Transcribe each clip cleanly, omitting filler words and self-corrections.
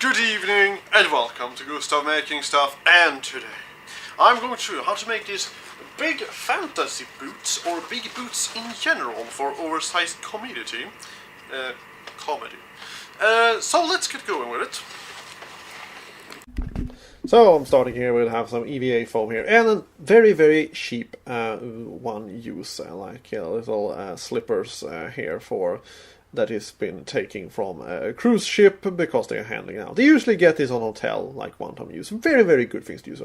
Good evening and welcome to Gustav Making Stuff, and today I'm going to show you how to make these big fantasy boots, or big boots in general for oversized comedy. So let's get going with it. So I'm starting here, we'll have some EVA foam here, and a very, very cheap one use, like little slippers here for that has been taken from a cruise ship because they are handling out. They usually get this on hotel, like one-time use. Very, very good things to use.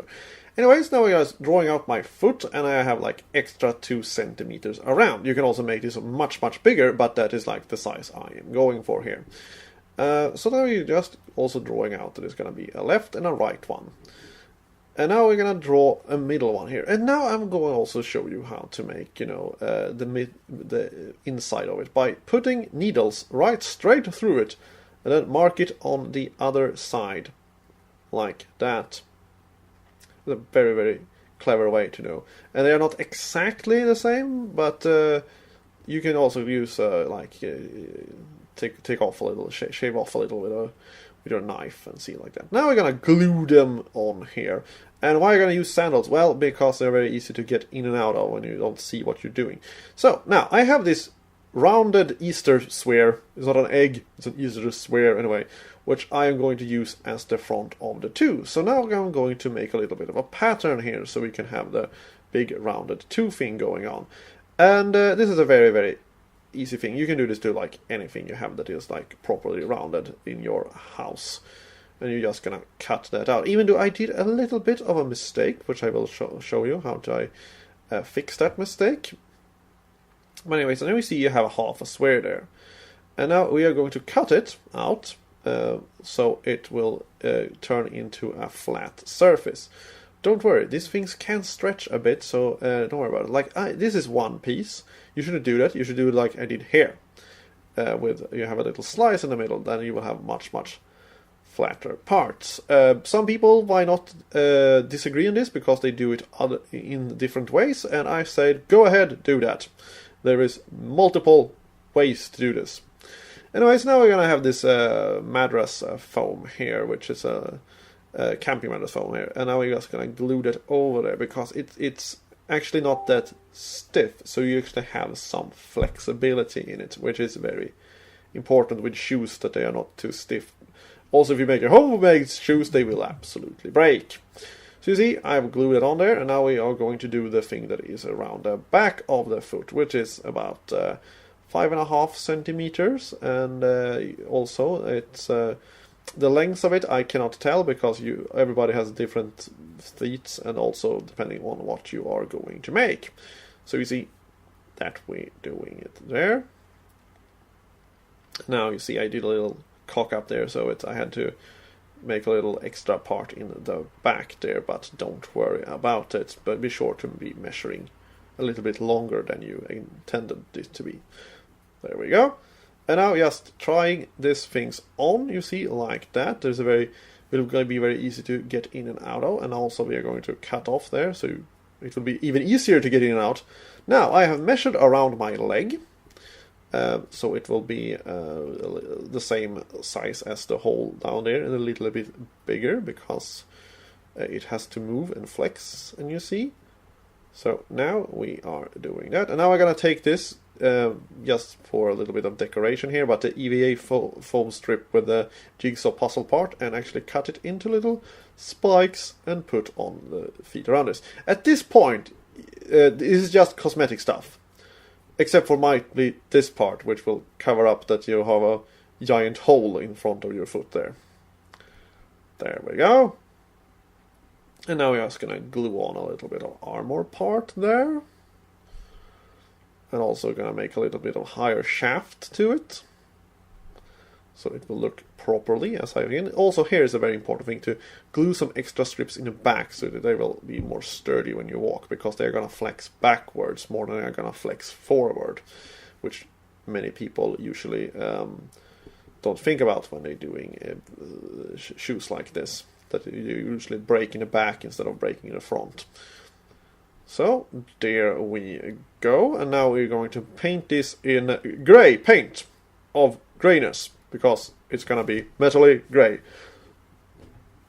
Anyways, now I'm drawing out my foot, and I have like extra 2 centimeters around. You can also make this much, much bigger, but that is like the size I am going for here. So now you're just also drawing out that it's going to be a left and a right one. And now we're going to draw a middle one here. And now I'm going to also show you how to make, the inside of it by putting needles right straight through it and then mark it on the other side like that. It's a very, very clever way to know. And they are not exactly the same, but you can also use take off a little, shave off a little with your knife and see like that. Now we're gonna glue them on here. And why are you gonna use sandals? Well, because they're very easy to get in and out of when you don't see what you're doing. So now I have this rounded Easter sphere. It's not an egg, it's an Easter sphere anyway, which I am going to use as the front of the two. So now I'm going to make a little bit of a pattern here so we can have the big rounded two thing going on. And this is a very, very easy thing. You can do this to like anything you have that is like properly rounded in your house, and you're just gonna cut that out. Even though I did a little bit of a mistake, which I will show you how to fix that mistake. But anyways, and then we see you have half a square there, and now we are going to cut it out so it will turn into a flat surface. Don't worry, these things can stretch a bit, so don't worry about it. Like this is one piece. You shouldn't do that. You should do it like I did here. You have a little slice in the middle, then you will have much, much flatter parts. Some people might not disagree on this because they do it in different ways, and I said, go ahead, do that. There is multiple ways to do this. Anyways, now we're gonna have this madras foam here, which is a camping madras foam here, and now we're just gonna glue that over there because it's actually not that stiff, so you actually have some flexibility in it, which is very important with shoes, that they are not too stiff. Also, if you make your homemade shoes, they will absolutely break. So you see, I've glued it on there, and now we are going to do the thing that is around the back of the foot, which is about 5.5 centimeters, and also it's the length of it I cannot tell because everybody has different feet, and also depending on what you are going to make. So you see that we're doing it there. Now you see I did a little cock up there, so I had to make a little extra part in the back there, but don't worry about it. But be sure to be measuring a little bit longer than you intended it to be. There we go. And now just trying these things on, you see, like that. It's going to be very easy to get in and out of, and also we are going to cut off there, so it will be even easier to get in and out. Now I have measured around my leg, so it will be the same size as the hole down there, and a little bit bigger because it has to move and flex, and you see. So now we are doing that, and now I'm going to take this just for a little bit of decoration here, but the EVA foam strip with the jigsaw puzzle part, and actually cut it into little spikes and put on the feet around this. At this point, this is just cosmetic stuff, except for might be this part, which will cover up that you have a giant hole in front of your foot there. There we go. And now we're just going to glue on a little bit of armor part there. And also going to make a little bit of higher shaft to it, so it will look properly as I begin. Also, here is a very important thing, to glue some extra strips in the back so that they will be more sturdy when you walk, because they're going to flex backwards more than they're going to flex forward, which many people usually don't think about when they're doing shoes like this, that you usually break in the back instead of breaking in the front. So, there we go, and now we're going to paint this in grey paint of greyness, because it's gonna be metally grey.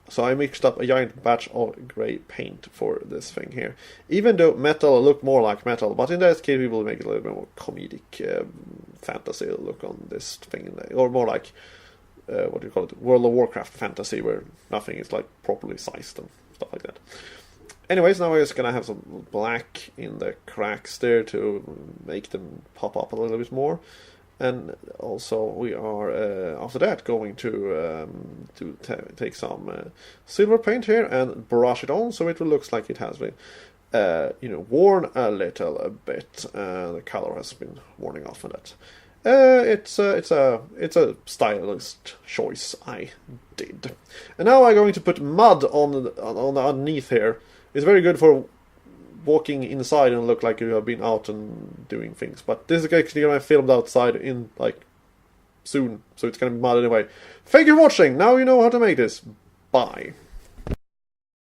So I mixed up a giant batch of grey paint for this thing here. Even though metal look more like metal, but in that case we will make it a little bit more comedic fantasy look on this thing, or more like what do you call it, World of Warcraft fantasy, where nothing is like properly sized and stuff like that. Anyways, now we're just gonna have some black in the cracks there to make them pop up a little bit more. And also we are, after that, going to take some silver paint here and brush it on so it looks like it has been, worn a little bit. The color has been worn off on that. It's a stylist choice I did. And now I'm going to put mud on underneath here. It's very good for walking inside and look like you have been out and doing things. But this is actually going to be filmed outside in, like, soon. So it's going to be mud anyway. Thank you for watching. Now you know how to make this. Bye.